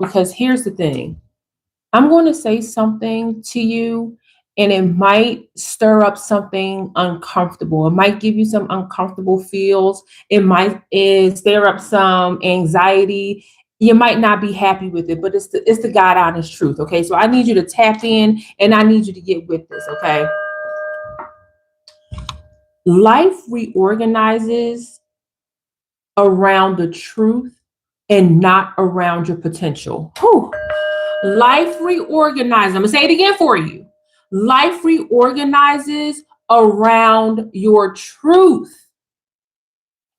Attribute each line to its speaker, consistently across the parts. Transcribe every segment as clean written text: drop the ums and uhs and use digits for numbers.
Speaker 1: Because here's the thing. I'm going to say something to you and it might stir up something uncomfortable. It might give you some uncomfortable feels. It might stir up some anxiety. You might not be happy with it, but it's the God honest truth. Okay. So I need you to tap in and I need you to get with this. Okay. Life reorganizes around the truth and not around your potential. Whew. Life reorganizes. I'm going to say it again for you. Life reorganizes around your truth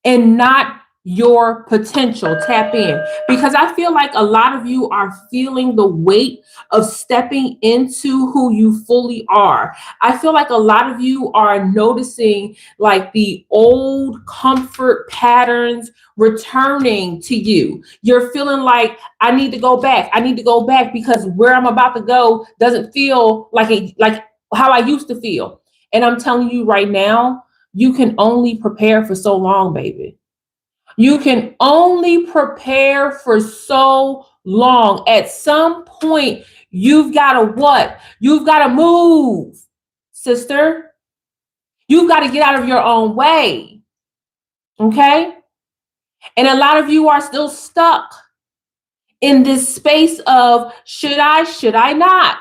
Speaker 1: and not your potential. Tap in, because I feel like a lot of you are feeling the weight of stepping into who you fully are. I feel like a lot of you are noticing like the old comfort patterns returning to you. You're feeling like I need to go back. I need to go back because where I'm about to go doesn't feel like how I used to feel. And I'm telling you right now, you can only prepare for so long, baby. You can only prepare for so long. At some point, you've got to what? You've got to move, sister. You've got to get out of your own way. Okay? And a lot of you are still stuck in this space of should I not?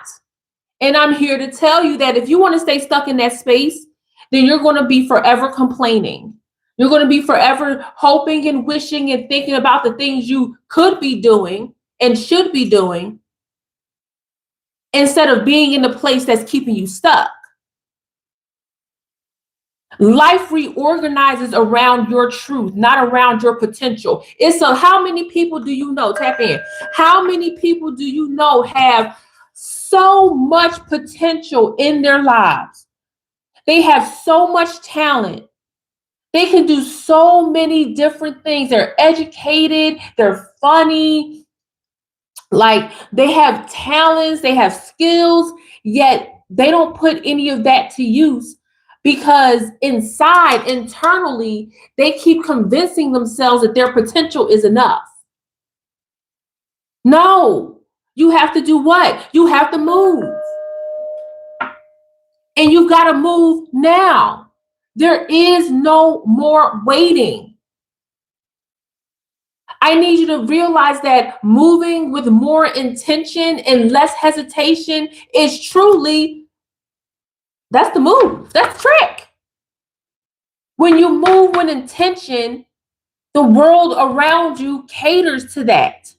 Speaker 1: And I'm here to tell you that if you want to stay stuck in that space, then you're going to be forever complaining. You're going to be forever hoping and wishing and thinking about the things you could be doing and should be doing instead of being in the place that's keeping you stuck. Life reorganizes around your truth, not around your potential. It's so how many people do you know? Tap in. How many people do you know have so much potential in their lives? They have so much talent. They can do so many different things. They're educated, they're funny, like they have talents, they have skills, yet they don't put any of that to use because internally, they keep convincing themselves that their potential is enough. No, you have to do what? You have to move. And you've got to move now. There is no more waiting. I need you to realize that moving with more intention and less hesitation is truly, that's the move. That's the trick. When you move with intention, the world around you caters to that.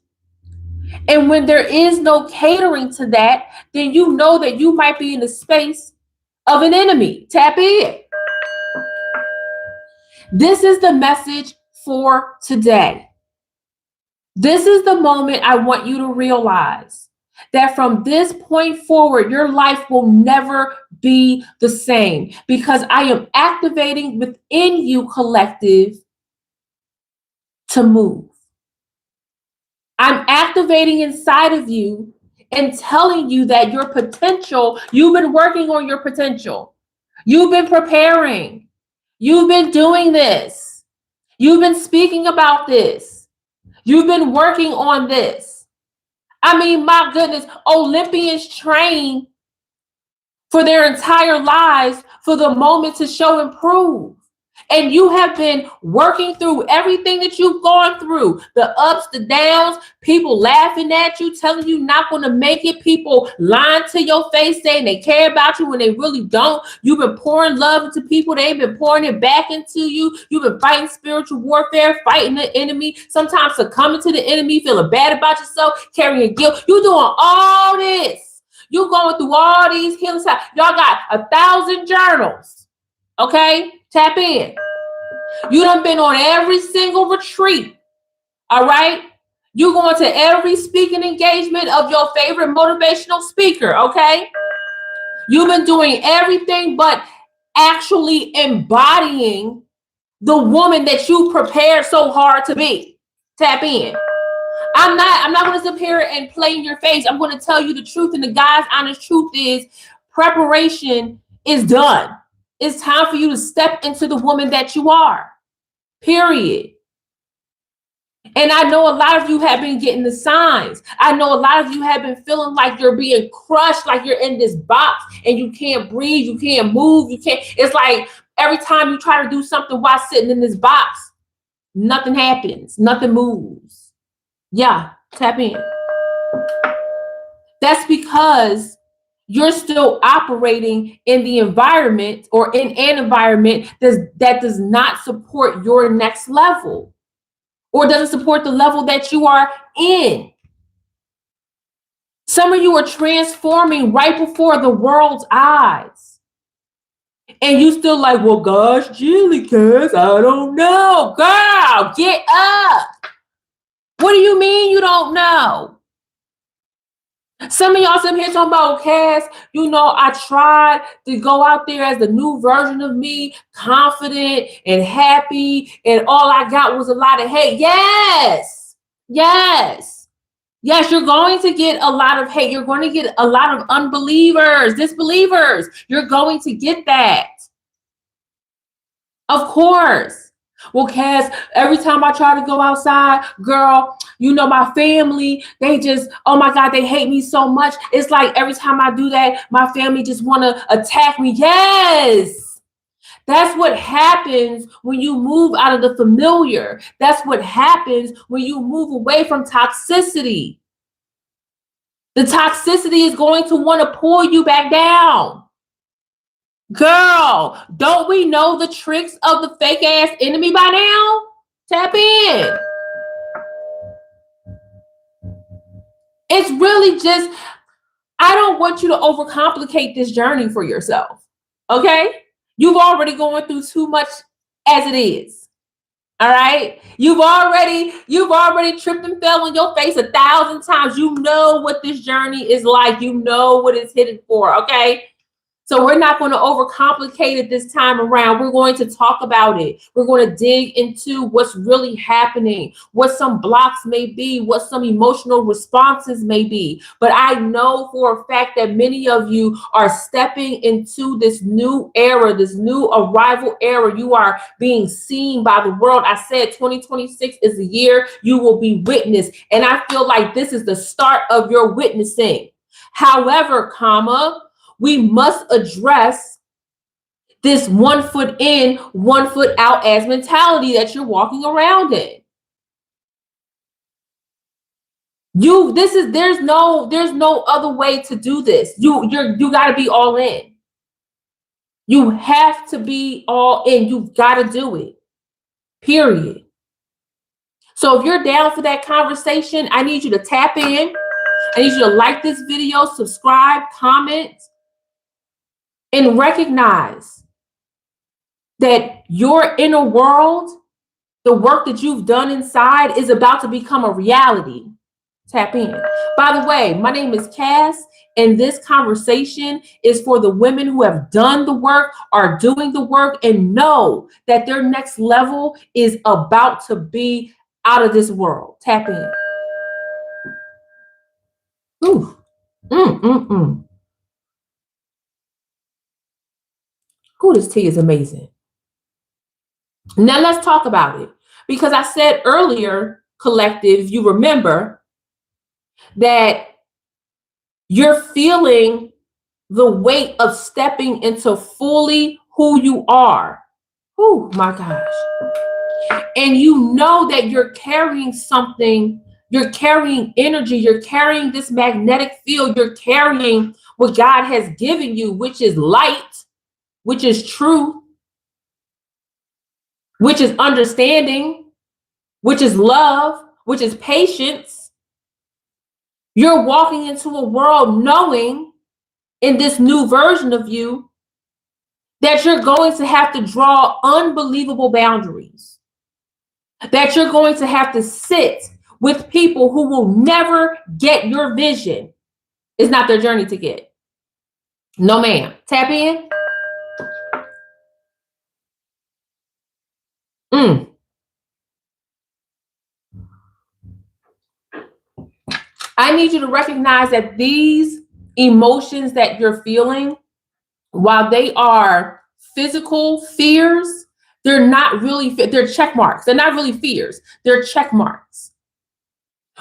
Speaker 1: And when there is no catering to that, then you know that you might be in the space of an enemy. Tap in. This is the message for today. This is the moment I want you to realize that from this point forward, your life will never be the same because I am activating within you, collective, to move. I'm activating inside of you and telling you that your potential, you've been working on your potential. You've been preparing. You've been doing this. You've been speaking about this. You've been working on this. I mean, my goodness, Olympians train for their entire lives for the moment to show and prove. And you have been working through everything that you've gone through, the ups, the downs, people laughing at you, telling you not going to make it, people lying to your face, saying they care about you when they really don't. You've been pouring love into people. They've been pouring it back into you. You've been fighting spiritual warfare, fighting the enemy, sometimes succumbing to the enemy, feeling bad about yourself, carrying guilt. You're doing all this. You're going through all these healing sides. Y'all got 1,000 journals. Okay? Tap in. You done been on every single retreat. All right? You're going to every speaking engagement of your favorite motivational speaker. Okay? You've been doing everything but actually embodying the woman that you prepared so hard to be. Tap in. I'm not going to sit here and play in your face. I'm going to tell you the truth. And the God's honest truth is preparation is done. It's time for you to step into the woman that you are. Period. And I know a lot of you have been getting the signs. I know a lot of you have been feeling like you're being crushed, like you're in this box and you can't breathe, you can't move, you can't. It's like every time you try to do something while sitting in this box, nothing happens, nothing moves. Yeah, tap in. That's because you're still operating in the environment or in an environment that does not support your next level or doesn't support the level that you are in. Some of you are transforming right before the world's eyes. And you still like, well, gosh, Jilly, cuz I don't know. Girl, get up. What do you mean you don't know? Some of y'all sitting here talking about, Cass, I tried to go out there as the new version of me, confident and happy, and all I got was a lot of hate. Yes, yes, yes, you're going to get a lot of hate. You're going to get a lot of unbelievers, disbelievers. You're going to get that. Of course. Well, Cass, every time I try to go outside, girl, my family, they just, oh my God, they hate me so much. It's like every time I do that, my family just want to attack me. Yes. That's what happens when you move out of the familiar. That's what happens when you move away from toxicity. The toxicity is going to want to pull you back down. Girl, don't we know the tricks of the fake ass enemy by now? Tap in. It's really just, I don't want you to overcomplicate this journey for yourself. Okay? You've already gone through too much as it is. All right? You've already tripped and fell on your face 1,000 times. You know what this journey is like. You know what it's headed for. Okay? So we're not going to overcomplicate it this time around. We're going to talk about it. We're going to dig into what's really happening, what some blocks may be, what some emotional responses may be. But I know for a fact that many of you are stepping into this new era, this new arrival era. You are being seen by the world. I said 2026 is the year you will be witnessed. And I feel like this is the start of your witnessing. However, we must address this 1 foot in, 1 foot out as mentality that you're walking around in. There's no other way to do this. You got to be all in. You have to be all in. You've got to do it. Period. So if you're down for that conversation, I need you to tap in. I need you to like this video, subscribe, comment, and recognize that your inner world, the work that you've done inside, is about to become a reality. Tap in. By the way, my name is Cass, and this conversation is for the women who have done the work, are doing the work, and know that their next level is about to be out of this world. Tap in. Ooh. Ooh, this tea is amazing. Now let's talk about it. Because I said earlier, collective, you remember that you're feeling the weight of stepping into fully who you are. Oh my gosh. And you know that you're carrying something, you're carrying energy, you're carrying this magnetic field, you're carrying what God has given you, which is light, which is truth, which is understanding, which is love, which is patience. You're walking into a world knowing in this new version of you that you're going to have to draw unbelievable boundaries, that you're going to have to sit with people who will never get your vision. It's not their journey to get. No, ma'am. Tap in. I need you to recognize that these emotions that you're feeling, while they are physical fears, They're not really, they're check marks. They're not really fears. They're check marks.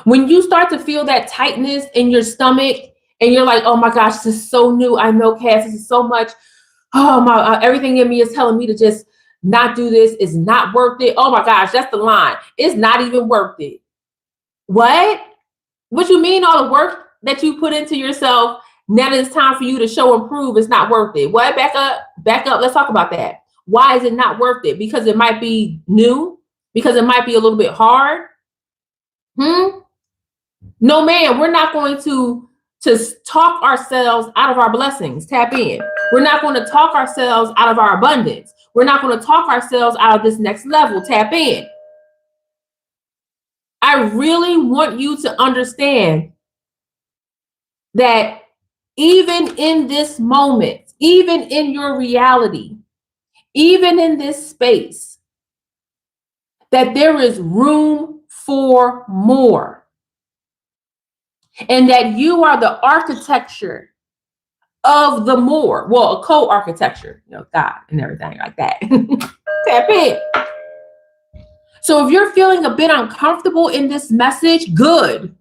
Speaker 1: When you start to feel that tightness in your stomach and you're like, oh my gosh, this is so new. I know, Cass, this is so much. Oh my, everything in me is telling me to just not do this. It's not worth it. Oh my gosh, that's the line. It's not even worth it. What? What you mean all the work that you put into yourself, now that it's time for you to show and prove it's not worth it? What? Back up. Let's talk about that. Why is it not worth it? Because it might be new? Because it might be a little bit hard? No, ma'am, we're not going to talk ourselves out of our blessings. Tap in. We're not going to talk ourselves out of our abundance. We're not going to talk ourselves out of this next level. Tap in. I really want you to understand that even in this moment, even in your reality, even in this space, that there is room for more. And that you are the architecture of the more. Well, a co-architecture, God and everything like that. Tap in. So if you're feeling a bit uncomfortable in this message, good.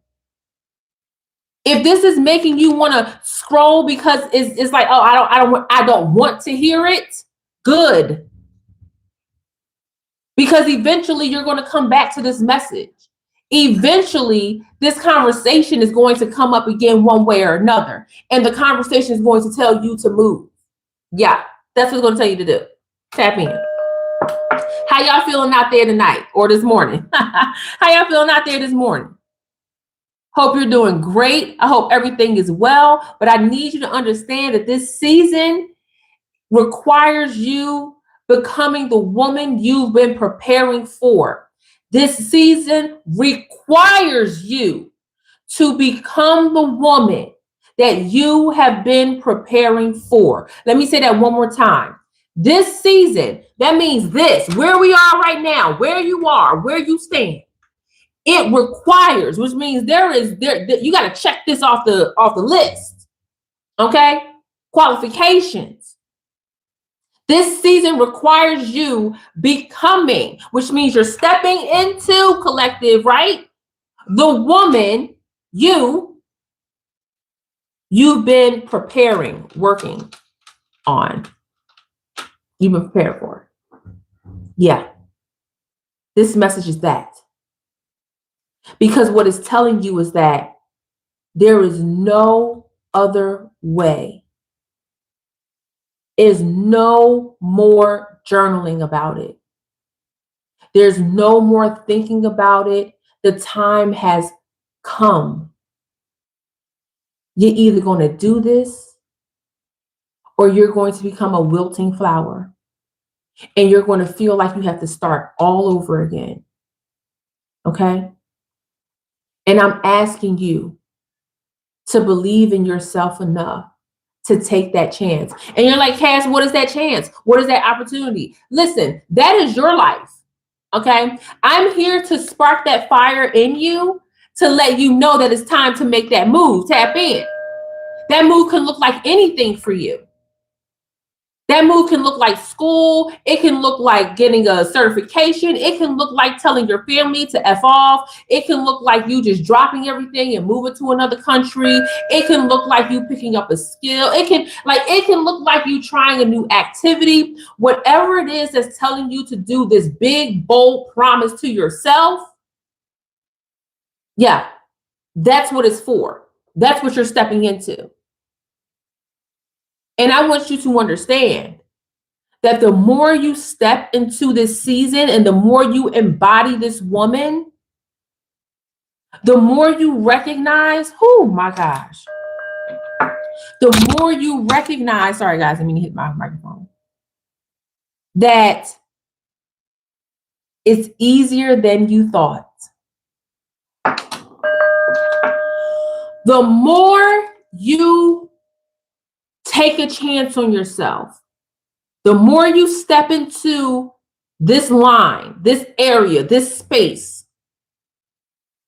Speaker 1: If this is making you want to scroll because it's like, oh, I don't want to hear it, good. Because eventually you're going to come back to this message. Eventually, this conversation is going to come up again one way or another. And the conversation is going to tell you to move. Yeah, that's what it's going to tell you to do. Tap in. How y'all feeling out there tonight or this morning? How y'all feeling out there this morning? Hope you're doing great. I hope everything is well. But I need you to understand that this season requires you becoming the woman you've been preparing for. This season requires you to become the woman that you have been preparing for. Let me say that one more time. This season, that means this, where we are right now, where you are, where you stand. It requires, which means you got to check this off the list. Okay? Qualifications. This season requires you becoming, which means you're stepping into, collective, right? The woman you've been preparing, working on. You've been prepared for. Yeah. This message is that. Because what it's telling you is that there is no other way. There's no more journaling about it. There's no more thinking about it. The time has come. You're either going to do this or you're going to become a wilting flower. And you're going to feel like you have to start all over again. Okay? And I'm asking you to believe in yourself enough to take that chance. And you're like, Cass, what is that chance? What is that opportunity? Listen, that is your life. Okay? I'm here to spark that fire in you to let you know that it's time to make that move. Tap in. That move can look like anything for you. That move can look like school. It can look like getting a certification. It can look like telling your family to F off. It can look like you just dropping everything and moving to another country. It can look like you picking up a skill. It can look like you trying a new activity. Whatever it is that's telling you to do this big, bold promise to yourself. Yeah, that's what it's for. That's what you're stepping into. And I want you to understand that the more you step into this season and the more you embody this woman, the more you recognize, oh my gosh, the more you recognize, sorry guys, I mean to hit my microphone, that it's easier than you thought. The more you take a chance on yourself, the more you step into this line, this area, this space,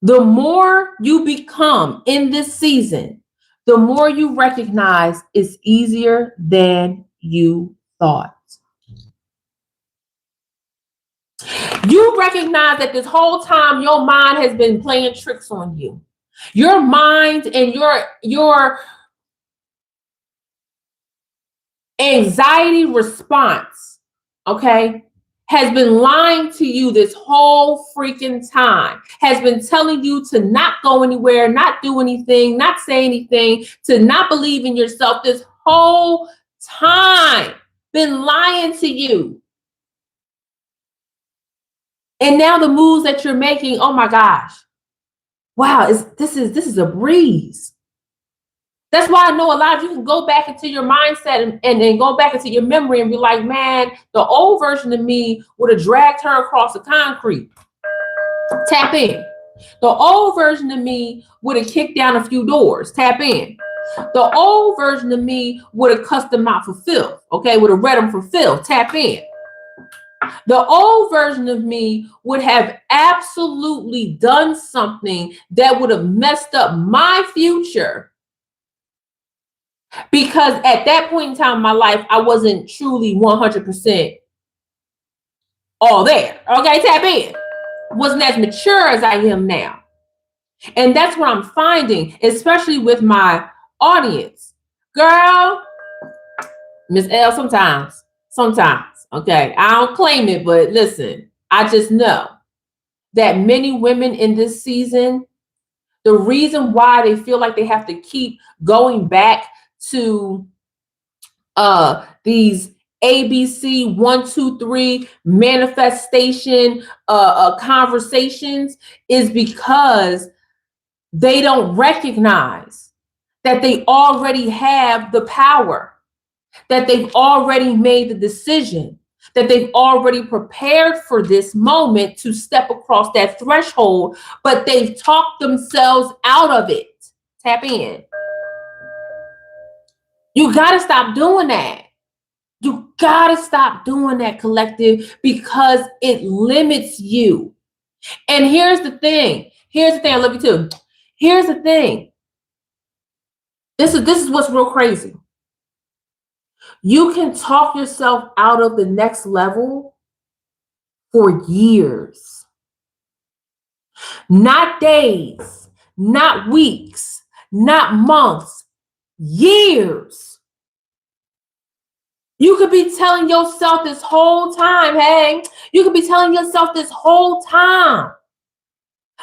Speaker 1: the more you become in this season, the more you recognize it's easier than you thought. You recognize that this whole time your mind has been playing tricks on you. Your mind and your anxiety response, okay, has been lying to you this whole freaking time, has been telling you to not go anywhere, not do anything, not say anything, to not believe in yourself this whole time, been lying to you. And now the moves that you're making, oh my gosh, wow, this is a breeze. That's why I know a lot of you can go back into your mindset and then go back into your memory and be like, man, the old version of me would have dragged her across the concrete. Tap in. The old version of me would have kicked down a few doors. Tap in. The old version of me would have cussed them out for filth. Okay, would have read them for filth. Tap in. The old version of me would have absolutely done something that would have messed up my future. Because at that point in time in my life, I wasn't truly 100% all there. Okay, tap in. Wasn't as mature as I am now. And that's what I'm finding, especially with my audience. Girl, Miss L, sometimes, okay? I don't claim it, but listen, I just know that many women in this season, the reason why they feel like they have to keep going back to these ABC 1, 2, 3 manifestation conversations is because they don't recognize that they already have the power, that they've already made the decision, that they've already prepared for this moment to step across that threshold, but they've talked themselves out of it. Tap in. You got to stop doing that. You got to stop doing that, collective, because it limits you. And here's the thing. I love you too. Here's the thing. This is what's real crazy. You can talk yourself out of the next level for years. Not days, not weeks, not months, years. You could be telling yourself this whole time, hey, you could be telling yourself this whole time,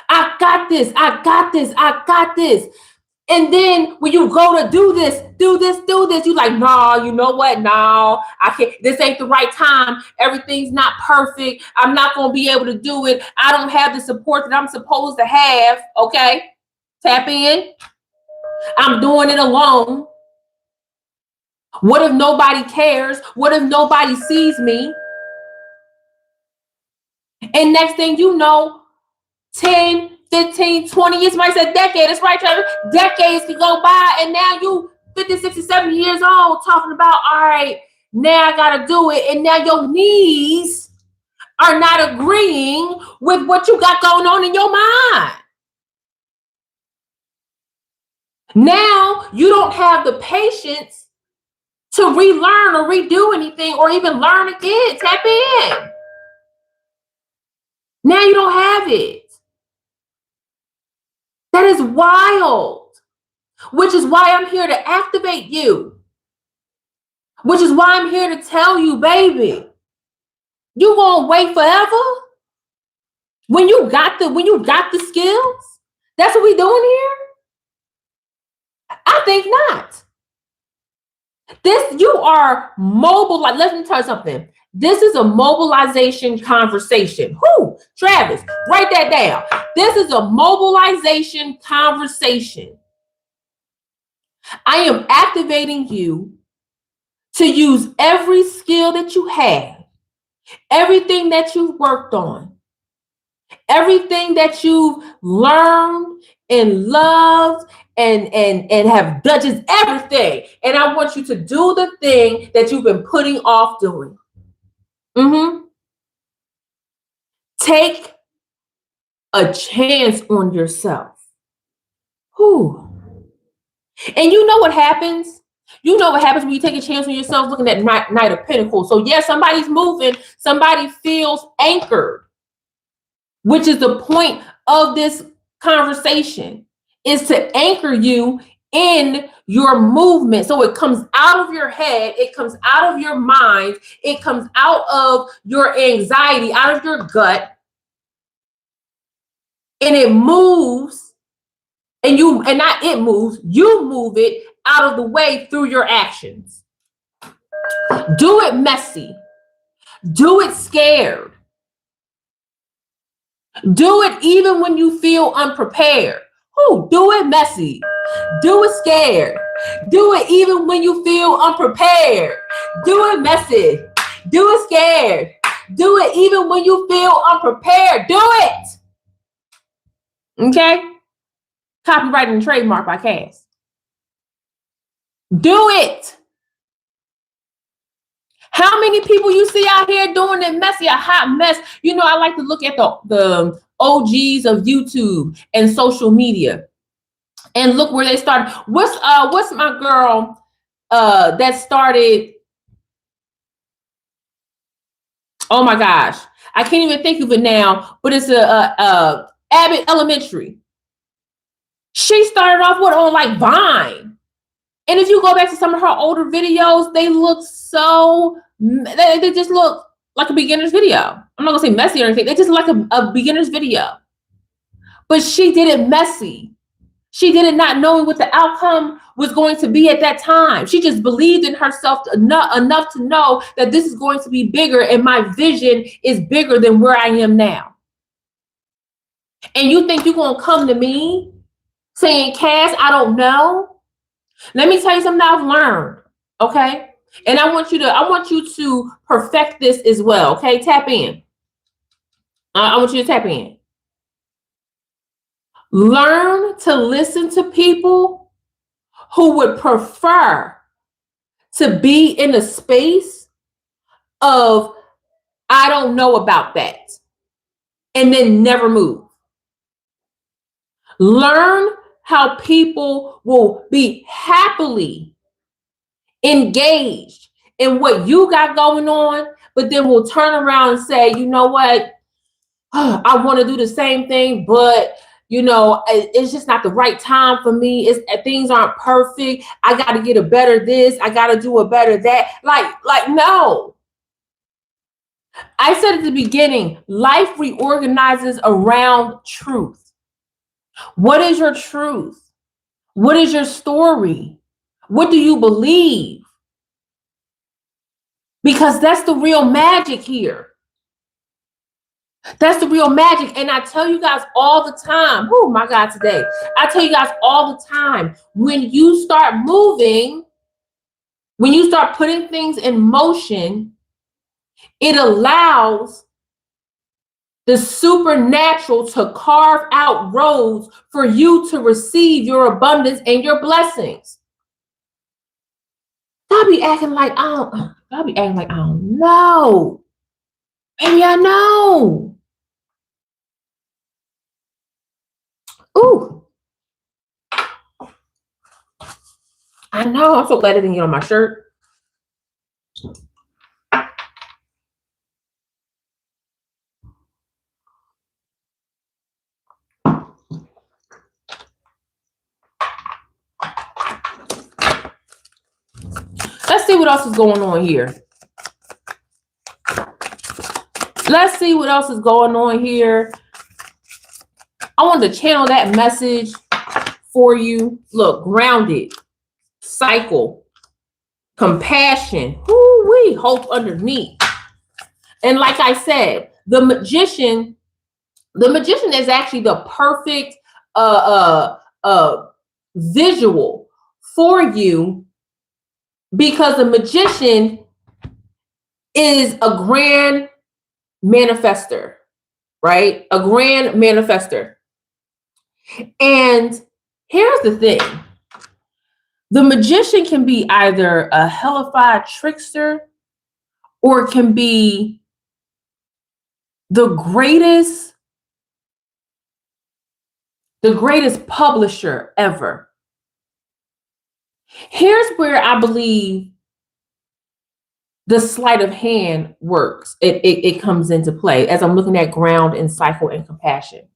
Speaker 1: I got this, I got this, I got this. And then when you go to do this, you like, no, you know what? No, I can't. This ain't the right time. Everything's not perfect. I'm not going to be able to do it. I don't have the support that I'm supposed to have. Okay. Tap in. I'm doing it alone. What if nobody cares? What if nobody sees me? And next thing you know, 10, 15, 20 years, somebody said decade. That's right, Trevor. Decades can go by, and now you 50, 60, 70 years old talking about, all right, now I got to do it. And now your knees are not agreeing with what you got going on in your mind. Now you don't have the patience to relearn or redo anything or even learn again. Tap in. Now you don't have it. That is wild. Which is why I'm here to activate you. Which is why I'm here to tell you, baby, you gonna wait forever? When you got the skills? That's what we doing here? I think not. You are mobile. Like, let me tell you something. This is a mobilization conversation. Whoo, Travis, write that down. This is a mobilization conversation. I am activating you to use every skill that you have, everything that you've worked on, everything that you've learned and loved and have done, just everything. And I want you to do the thing that you've been putting off doing. Take a chance on yourself. Whew. And you know what happens? You know what happens when you take a chance on yourself looking at Knight of Pentacles. So yeah, somebody's moving. Somebody feels anchored, which is the point of this conversation, is to anchor you in your movement. So it comes out of your head, it comes out of your mind, it comes out of your anxiety, out of your gut, and it moves, and not it moves, you move it out of the way through your actions. Do it messy. Do it scared. Do it even when you feel unprepared. Do it messy. Do it scared. Do it even when you feel unprepared. Do it messy. Do it scared. Do it even when you feel unprepared. Do it. Okay? Copyright and trademark by Cass. Do it. How many people you see out here doing it messy, a hot mess? You know, I like to look at the OGs of YouTube and social media and look where they started. What's my girl that started? Oh my gosh, I can't even think of it now, but it's a Abbott Elementary. She started off with on like Vine. And if you go back to some of her older videos, they look they just look like a beginner's video. I'm not gonna say messy or anything. They just look like a beginner's video. But she did it messy. She did it not knowing what the outcome was going to be at that time. She just believed in herself enough to know that this is going to be bigger and my vision is bigger than where I am now. And you think you're gonna come to me saying, Cass, I don't know? Let me tell you something I've learned, okay? And I want you to perfect this as well, okay? Tap in. I want you to tap in. Learn to listen to people who would prefer to be in a space of, I don't know about that, and then never move. Learn how people will be happily engaged in what you got going on, but then will turn around and say, you know what? I want to do the same thing, but you know, it's just not the right time for me. Things aren't perfect. I got to get a better this. I got to do a better that. Like, no. I said at the beginning, life reorganizes around truth. What is your truth? What is your story? What do you believe? Because that's the real magic here. That's the real magic. And I tell you guys all the time, oh my God, today, I tell you guys all the time, when you start moving, when you start putting things in motion, it allows the supernatural to carve out roads for you to receive your abundance and your blessings. I'll be acting like I don't know. Maybe I know. Ooh. I know. I'm so glad it didn't get on my shirt. Let's see what else is going on here. Let's see what else is going on here. I wanted to channel that message for you. Look, grounded, cycle, compassion, woo-wee, hope underneath. And like I said, the magician is actually the perfect visual for you, because the magician is a grand manifester, right? A grand manifester. And here's the thing. The magician can be either a hellified trickster or it can be the greatest publisher ever. Here's where I believe the sleight of hand works. It comes into play as I'm looking at ground and cycle and compassion.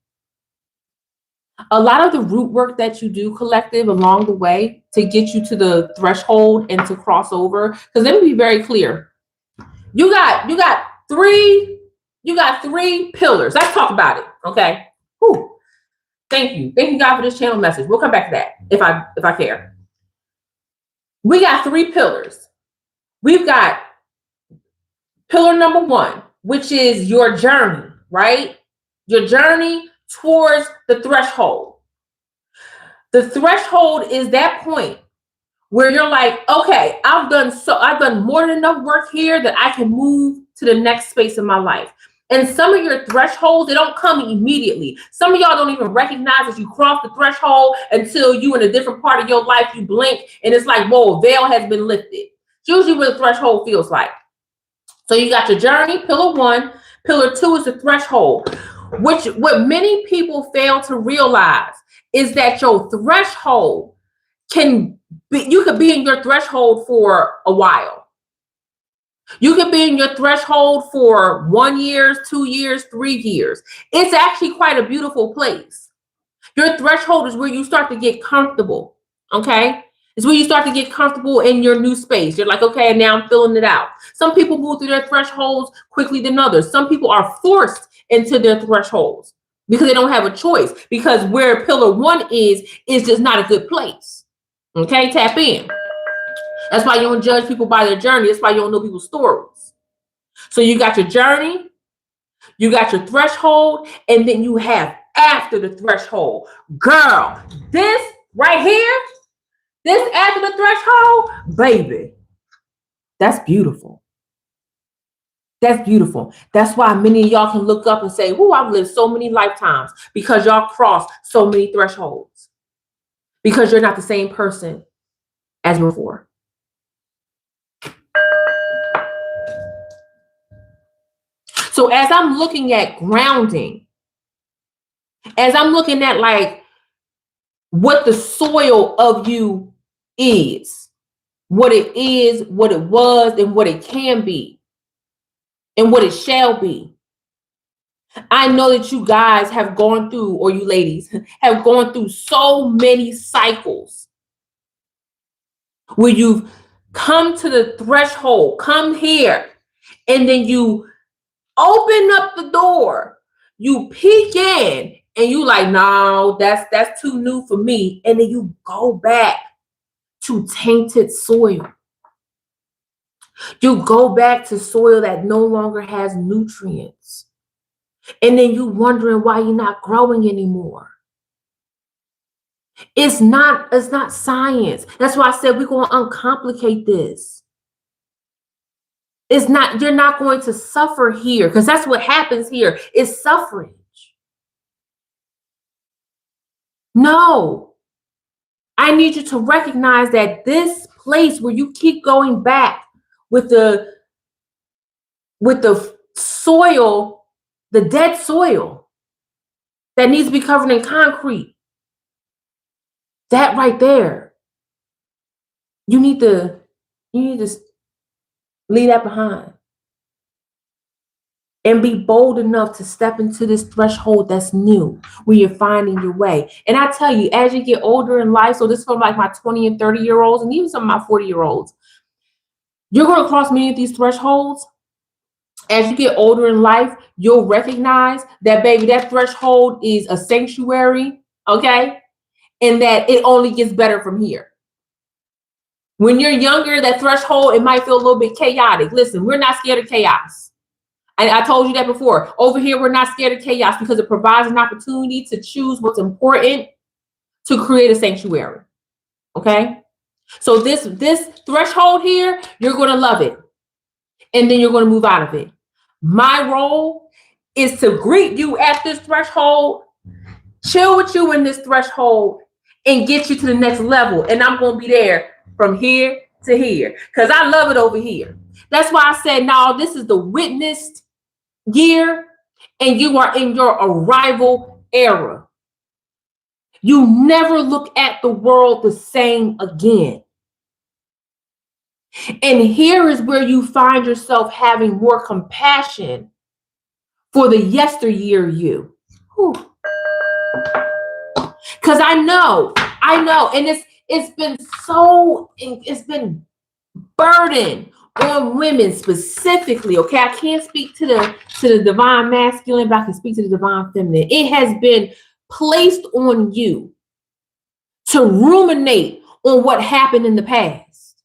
Speaker 1: A lot of the root work that you do, collective, along the way to get you to the threshold and to cross over. Because let me be very clear. You got three pillars. Let's talk about it. Okay. Whew. Thank you. Thank you, God, for this channel message. We'll come back to that if I care. We got three pillars. We've got pillar number one, which is your journey, right? Your journey towards the threshold. The threshold is that point where you're like, okay, I've done more than enough work here that I can move to the next space in my life. And some of your thresholds, they don't come immediately. Some of y'all don't even recognize that you cross the threshold until you in a different part of your life, you blink and it's like, whoa, a veil has been lifted. It's usually what the threshold feels like. So you got your journey, pillar one. Pillar two is the threshold, which what many people fail to realize is that your threshold you could be in your threshold for a while. You could be in your threshold for 1 year, 2 years, 3 years. It's actually quite a beautiful place. Your threshold is where you start to get comfortable. Okay. It's where you start to get comfortable in your new space. You're like, okay, now I'm filling it out. Some people move through their thresholds quickly than others. Some people are forced into their thresholds because they don't have a choice, because where pillar one is just not a good place. Okay, tap in. That's why you don't judge people by their journey. That's why you don't know people's stories. So you got your journey, you got your threshold, and then you have after the threshold. Girl, this right here, this after the threshold, baby, that's beautiful. That's beautiful. That's why many of y'all can look up and say, "Whoo, I've lived so many lifetimes," because y'all crossed so many thresholds. Because you're not the same person as before. So as I'm looking at grounding, as I'm looking at like what the soil of you is, what it is, what it was, and what it can be, and what it shall be. I know that you guys have gone through, or you ladies have gone through so many cycles where you've come to the threshold, come here, and then you open up the door, you peek in, and you like, no, that's too new for me. And then you go back to tainted soil. You go back to soil that no longer has nutrients. And then you wondering why you're not growing anymore. It's not science. That's why I said we're going to uncomplicate this. It's not, you're not going to suffer here, because that's what happens here is suffering. No, I need you to recognize that this place where you keep going back with the soil, the dead soil that needs to be covered in concrete, that right there, you need to leave that behind and be bold enough to step into this threshold that's new, where you're finding your way. And I tell you, as you get older in life, so this is for like my 20 and 30-year-olds, and even some of my 40-year-olds, you're going to cross many of these thresholds. As you get older in life, you'll recognize that, baby, that threshold is a sanctuary, okay? And that it only gets better from here. When you're younger, that threshold, it might feel a little bit chaotic. Listen, we're not scared of chaos. And I told you that before. Over here, we're not scared of chaos because it provides an opportunity to choose what's important to create a sanctuary. Okay? So this threshold here, you're going to love it. And then you're going to move out of it. My role is to greet you at this threshold, chill with you in this threshold, and get you to the next level. And I'm going to be there from here to here because I love it over here. That's why I said, no, this is the witnessed year, and you are in your arrival era. You never look at the world the same again. And here is where you find yourself having more compassion for the yesteryear you. Because I know, and it's been burden on women specifically. Okay, I can't speak to the divine masculine, but I can speak to the divine feminine. It has been placed on you to ruminate on what happened in the past.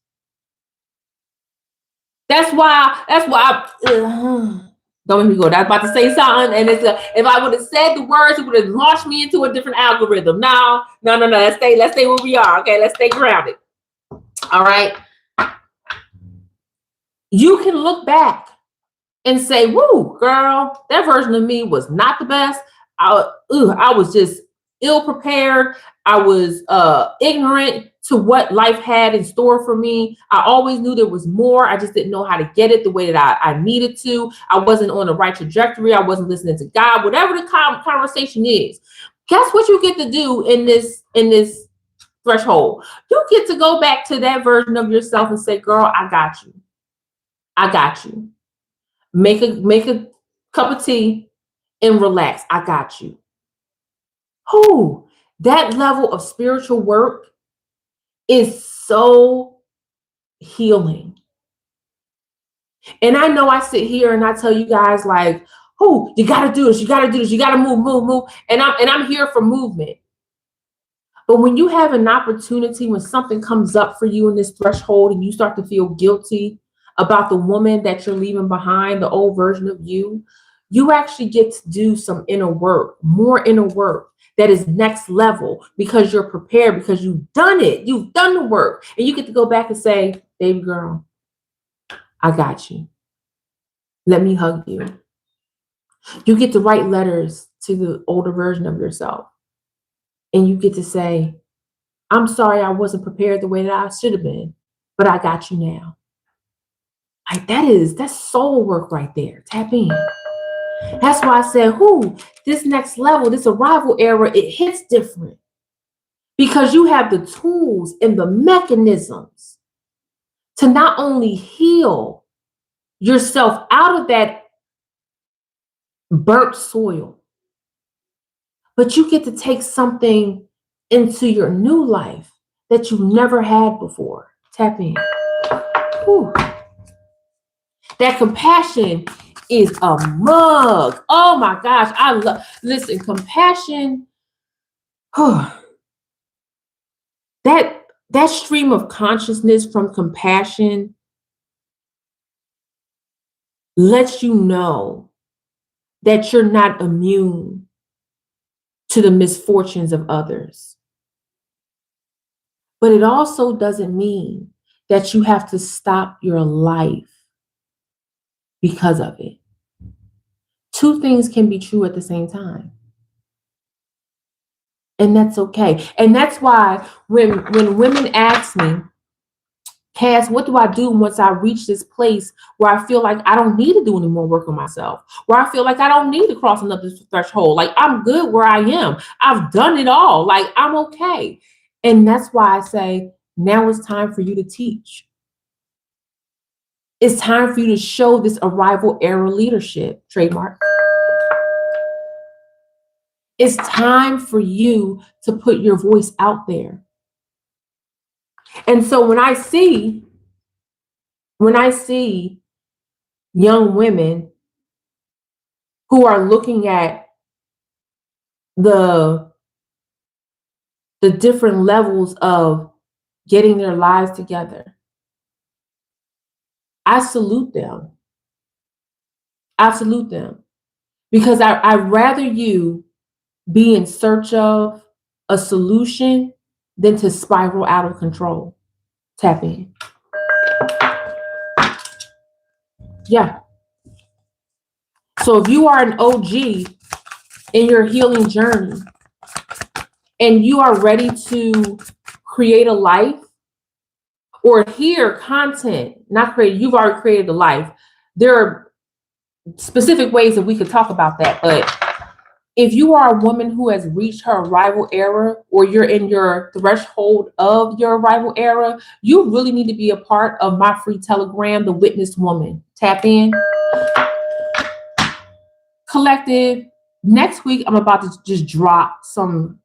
Speaker 1: That's why don't make me go. I was about to say something, and if I would have said the words, it would have launched me into a different algorithm. No. Let's stay where we are. Okay, let's stay grounded. All right. You can look back and say, "Woo, girl, that version of me was not the best. I was just ill prepared. I was ignorant to what life had in store for me. I always knew there was more. I just didn't know how to get it the way that I needed to. I wasn't on the right trajectory. I wasn't listening to God. Whatever the conversation is, guess what you get to do in this threshold? You get to go back to that version of yourself and say, "Girl, I got you. I got you. Make a cup of tea and relax. I got you." That level of spiritual work is so healing. And I know I sit here and I tell you guys like, you gotta do this, you gotta do this, you gotta move. And I'm here for movement. But when you have an opportunity, when something comes up for you in this threshold and you start to feel guilty about the woman that you're leaving behind, the old version of you, you actually get to do some inner work, more inner work that is next level because you're prepared, because you've done it. You've done the work. And you get to go back and say, "Baby girl, I got you. Let me hug you." You get to write letters to the older version of yourself. And you get to say, "I'm sorry I wasn't prepared the way that I should have been, but I got you now." Like that's soul work right there. Tap in. That's why I said, this next level, this arrival era, it hits different because you have the tools and the mechanisms to not only heal yourself out of that burnt soil, but you get to take something into your new life that you never had before. Tap in. That compassion is a mug. Oh my gosh. Listen, compassion. That stream of consciousness from compassion lets you know that you're not immune to the misfortunes of others. But it also doesn't mean that you have to stop your life because of it. Two things can be true at the same time. And that's okay. And that's why when women ask me, "Cass, what do I do once I reach this place where I feel like I don't need to do any more work on myself, where I feel like I don't need to cross another threshold? Like I'm good where I am. I've done it all. Like I'm okay." And that's why I say, now it's time for you to teach. It's time for you to show this arrival era leadership, trademark. It's time for you to put your voice out there. And so when I see young women who are looking at the different levels of getting their lives together, I salute them. I salute them because I'd rather you be in search of a solution than to spiral out of control. Tap in. Yeah. So if you are an OG in your healing journey and you are ready to create a life or hear content, not create, you've already created a life. There are specific ways that we could talk about that, but If you are a woman who has reached her arrival era, or you're in your threshold of your arrival era, you really need to be a part of my free Telegram, The Witnessed Woman. Tap in. Collective, next week, I'm about to just drop some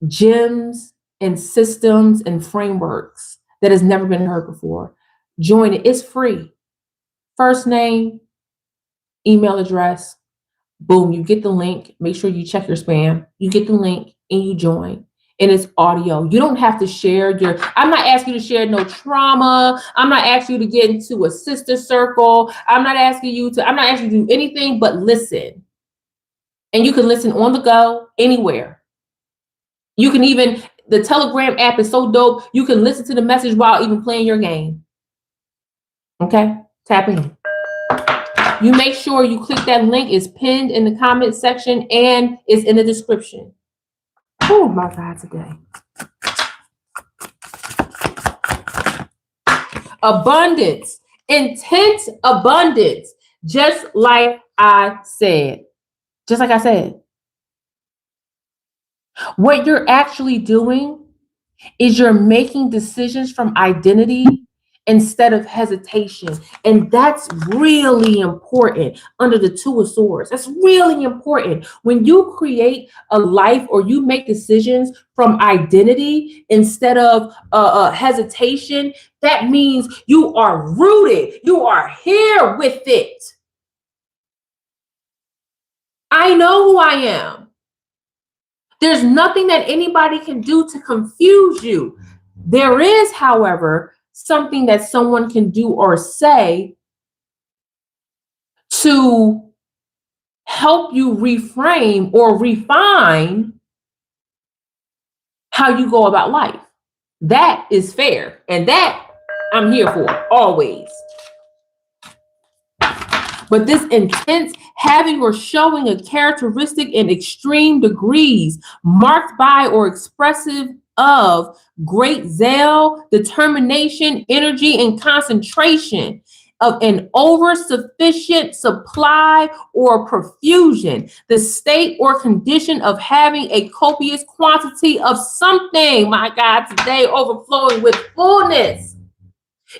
Speaker 1: gems and systems and frameworks that has never been heard before. Join it. It's free. First name, email address, boom, you get the link. Make sure you check your spam. You get the link and you join. And it's audio. You don't have to share I'm not asking you to share no trauma. I'm not asking you to get into a sister circle. I'm not asking you to do anything but listen. And you can listen on the go, anywhere. You can even, the Telegram app is so dope, you can listen to the message while even playing your game. Okay? Tap in. You make sure you click that link. It's pinned in the comment section and it's in the description. Oh my God, today. Abundance, intense abundance, just like I said. Just like I said. What you're actually doing is you're making decisions from identity instead of hesitation. And that's really important under the Two of Swords. That's really important. When you create a life or you make decisions from identity instead of hesitation, that means you are rooted. You are here with it. I know who I am. There's nothing that anybody can do to confuse you. There is, however, something that someone can do or say to help you reframe or refine how you go about life. That is fair. And that I'm here for always. But this intense having or showing a characteristic in extreme degrees, marked by or expressive of great zeal, determination, energy, and concentration, of an over-sufficient supply or profusion, the state or condition of having a copious quantity of something, my God, today overflowing with fullness.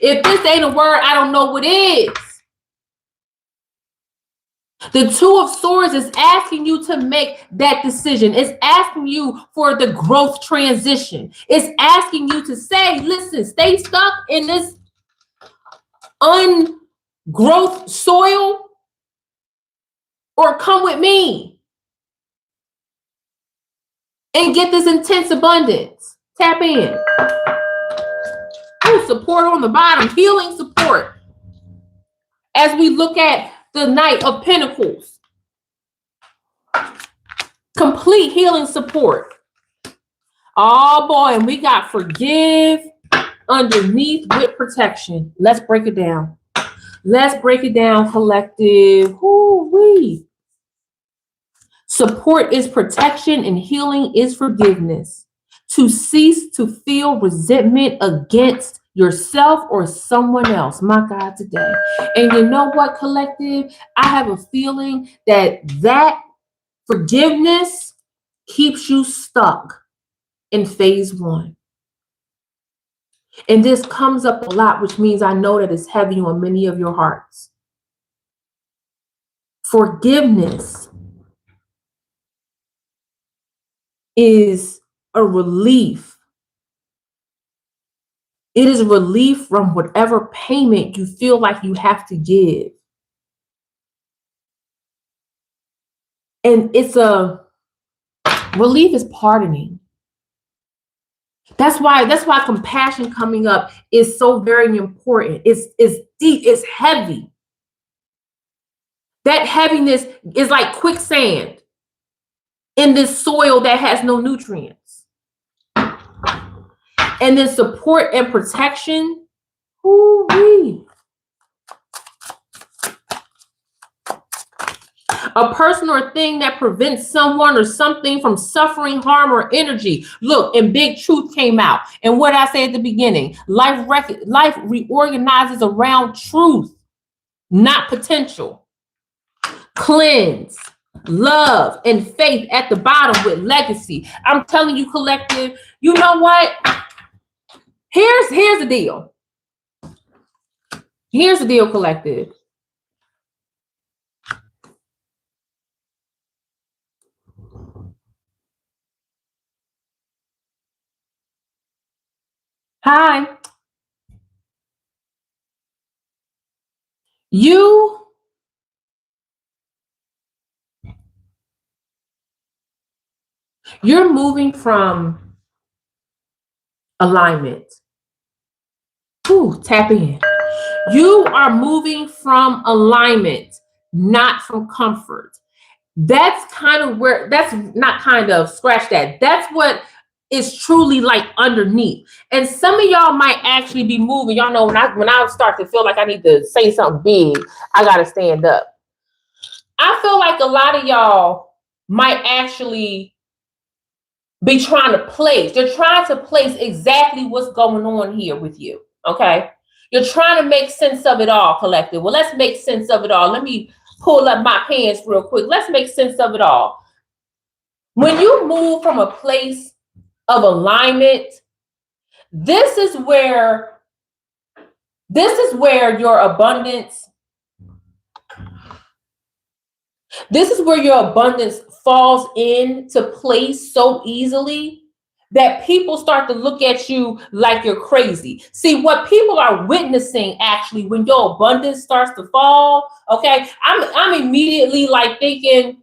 Speaker 1: If this ain't a word, I don't know what is. The Two of Swords is asking you to make that decision. It's asking you for the growth transition. It's asking you to say, listen, stay stuck in this ungrowth soil or come with me and get this intense abundance. Tap in. Oh, support on the bottom, healing support. As we look at the Knight of Pentacles, complete healing support. Oh boy, and we got forgive underneath with protection. Let's break it down. Let's break it down, collective. Woo-wee. Support is protection and healing is forgiveness. To cease to feel resentment against yourself or someone else. My God, today. And you know what, collective? I have a feeling that forgiveness keeps you stuck in phase one. And this comes up a lot, which means I know that it's heavy on many of your hearts. Forgiveness is a relief. It is a relief from whatever payment you feel like you have to give. And it's a relief is pardoning. That's why compassion coming up is so very important. It's deep, it's heavy. That heaviness is like quicksand in this soil that has no nutrients. And then support and protection. Ooh-wee. A person or thing that prevents someone or something from suffering, harm, or energy. Look, and big truth came out. And what I said at the beginning, life reorganizes around truth, not potential. Cleanse. love and faith at the bottom with legacy. I'm telling you, collective, you know what? Here's the deal. Here's the deal, collective. Hi. You're moving from alignment. Ooh, tap in. You are moving from alignment, not from comfort. That's kind of where, that's not kind of, scratch that. That's what is truly like underneath. And some of y'all might actually be moving. Y'all know when I start to feel like I need to say something big, I gotta stand up. I feel like a lot of y'all might actually be trying to place. They're trying to place exactly what's going on here with you. Okay. You're trying to make sense of it all, collective. Well, let's make sense of it all. Let me pull up my pants real quick. Let's make sense of it all. When you move from a place of alignment, this is where your abundance, falls into place so easily that people start to look at you like you're crazy. See, what people are witnessing actually when your abundance starts to fall, okay? I'm immediately like thinking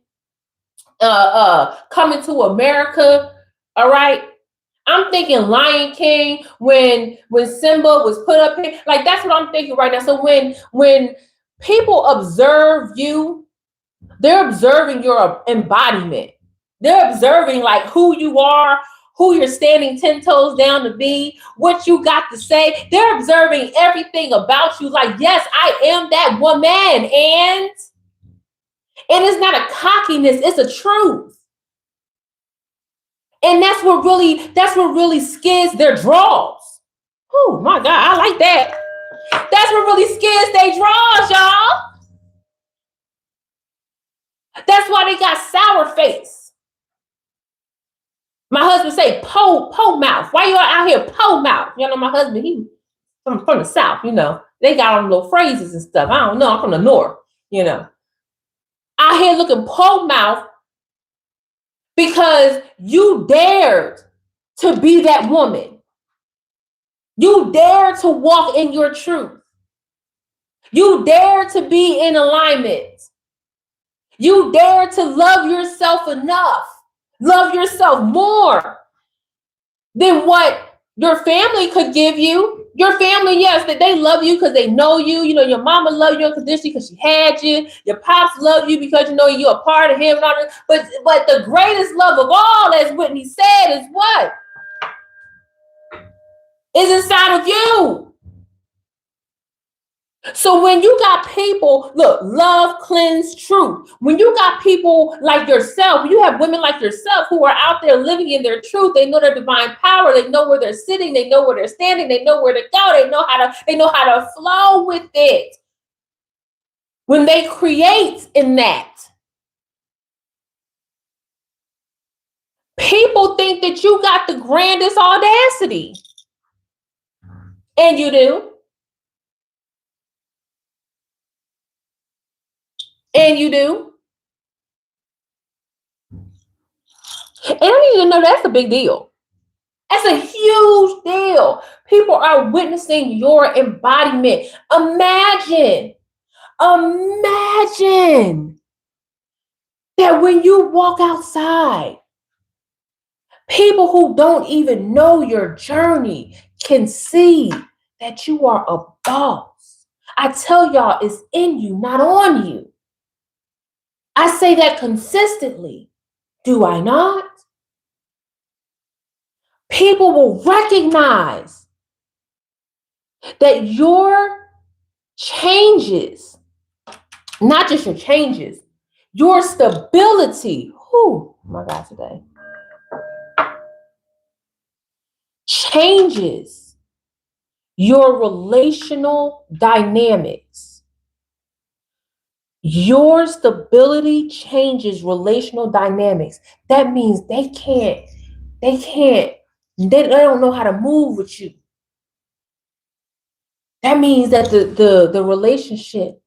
Speaker 1: Coming to America, all right? I'm thinking Lion King when Simba was put up here. Like that's what I'm thinking right now. So when people observe you, they're observing your embodiment. They're observing like who you are, who you're standing 10 toes down to be, what you got to say. They're observing everything about you. Like, yes, I am that woman. And it's not a cockiness, it's a truth. And that's what really skids their draws. Oh my God, I like that. That's what really skids their draws, y'all. That's why they got sour face. My husband say po mouth. Why you out here po mouth? You know, my husband, he from the South, you know. They got on little phrases and stuff. I don't know. I'm from the North, you know. Out here looking po mouth because you dared to be that woman. You dare to walk in your truth. You dare to be in alignment. You dare to love yourself enough, love yourself more than what your family could give you. Your family, yes, that they love you because they know you. You know, your mama loved you unconditionally because she had you. Your pops love you because you know you're a part of him and all that. But the greatest love of all, as Whitney said, is what? Is inside of you. So when you got people, look, love, cleanse, truth. When you got people like yourself, when you have women like yourself who are out there living in their truth, they know their divine power, they know where they're sitting, they know where they're standing, they know where to go, they know how to flow with it. When they create in that, people think that you got the grandest audacity. And you do. And you do. And I don't even know that's a big deal. That's a huge deal. People are witnessing your embodiment. Imagine that when you walk outside, people who don't even know your journey can see that you are a boss. I tell y'all, it's in you, not on you. I say that consistently. Do I not? People will recognize that your changes, not just your changes, your stability. Oh my God, today. Changes your relational dynamics. Your stability changes relational dynamics. That means they don't know how to move with you. That means that the relationship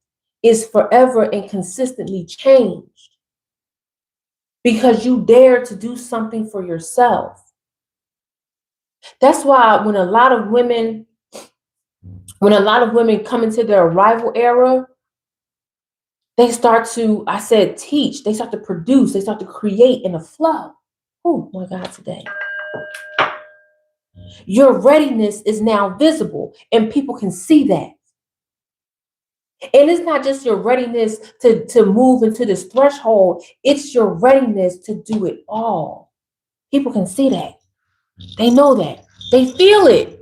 Speaker 1: is forever and consistently changed because you dare to do something for yourself. That's why when a lot of women come into their arrival era, they start to, I said, teach, they start to produce, they start to create in a flow. Oh my God, today. Your readiness is now visible and people can see that. And it's not just your readiness to move into this threshold, it's your readiness to do it all. People can see that. They know that. They feel it.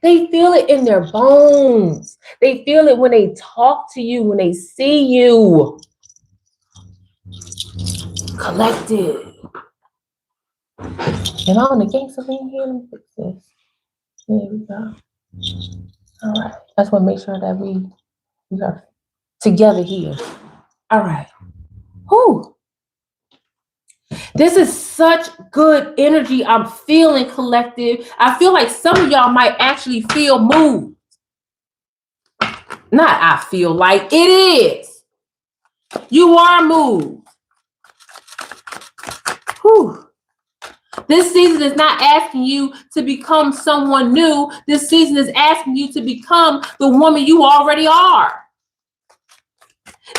Speaker 1: They feel it in their bones. They feel it when they talk to you, when they see you. Collective. Am I on the gangster thing here? Let me fix this. There we go. All right. I just want to make sure that we are together here. All right. Whew. This is such good energy I'm feeling, collective. I feel like some of y'all might actually feel moved. Not I feel like, it is. You are moved. Whew. This season is not asking you to become someone new. This season is asking you to become the woman you already are.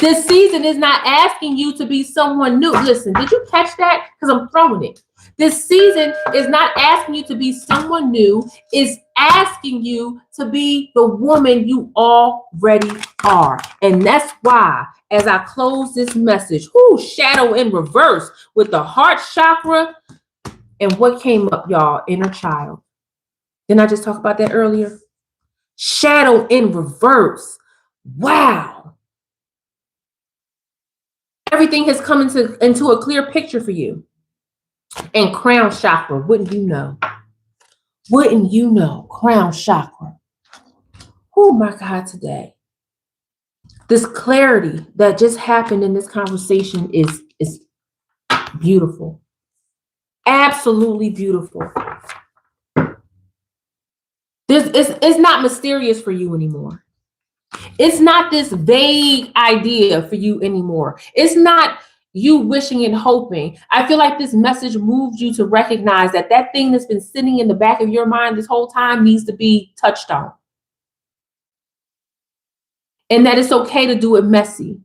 Speaker 1: This season is not asking you to be someone new. Listen, did you catch that? Because I'm throwing it. This season is not asking you to be someone new. It's asking you to be the woman you already are. And that's why, as I close this message, shadow in reverse with the heart chakra. And what came up, y'all? Inner child. Didn't I just talk about that earlier? Shadow in reverse. Wow. Everything has come into a clear picture for you. And crown chakra, wouldn't you know? Wouldn't you know? Crown chakra. Oh my God, today. This clarity that just happened in this conversation is beautiful. Absolutely beautiful. It's not mysterious for you anymore. It's not this vague idea for you anymore. It's not you wishing and hoping. I feel like this message moved you to recognize that thing that's been sitting in the back of your mind this whole time needs to be touched on. And that it's okay to do it messy.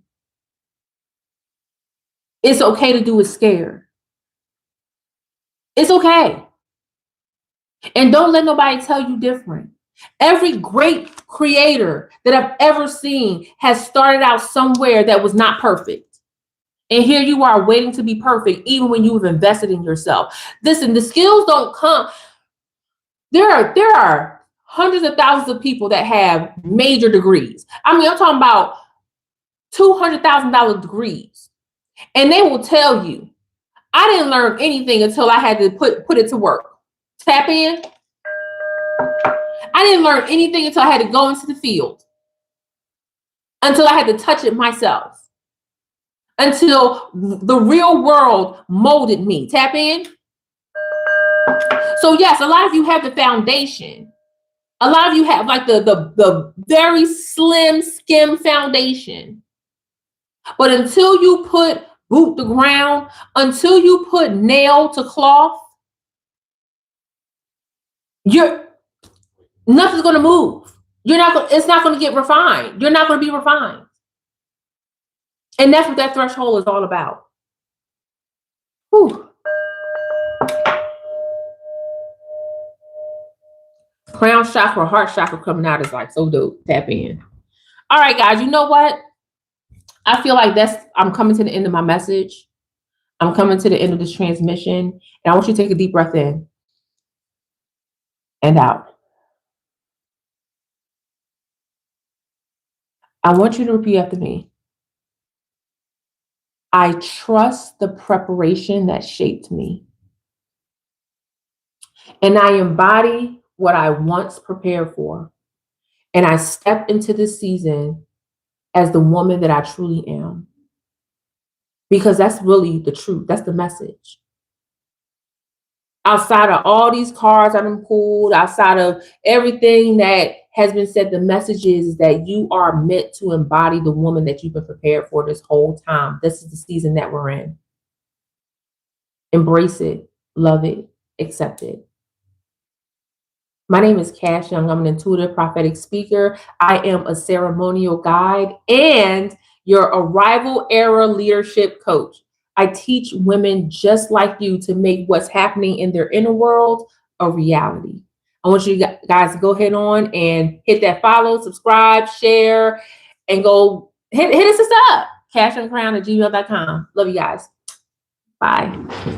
Speaker 1: It's okay to do it scared. It's okay. And don't let nobody tell you different. Every great creator that I've ever seen has started out somewhere that was not perfect. And here you are waiting to be perfect, even when you've invested in yourself. Listen, the skills don't come. There are hundreds of thousands of people that have major degrees. I mean, I'm talking about $200,000 degrees. And they will tell you, I didn't learn anything until I had to put it to work. Tap in. I didn't learn anything until I had to go into the field. Until I had to touch it myself. Until the real world molded me. Tap in. So yes, a lot of you have the foundation. A lot of you have like the very slim skim foundation. But until you put boot to ground, until you put nail to cloth, nothing's going to move. It's not going to get refined. You're not going to be refined. And that's what that threshold is all about. Whew. Crown chakra, heart chakra coming out is like so dope. Tap in. All right, guys, you know what? I feel like I'm coming to the end of my message. I'm coming to the end of this transmission. And I want you to take a deep breath in and out. I want you to repeat after me. I trust the preparation that shaped me. And I embody what I once prepared for. And I step into this season as the woman that I truly am. because that's really the truth. That's the message. Outside of all these cards I've been pulled, outside of everything that has been said, the message is that you are meant to embody the woman that you've been prepared for this whole time. This is the season that we're in. Embrace it, love it, accept it. My name is Cash Young. I'm an intuitive prophetic speaker. I am a ceremonial guide and your arrival era leadership coach. I teach women just like you to make what's happening in their inner world a reality. I want you guys to go ahead on and hit that follow, subscribe, share, and go hit us up. Cashandcrown@gmail.com. Love you guys. Bye.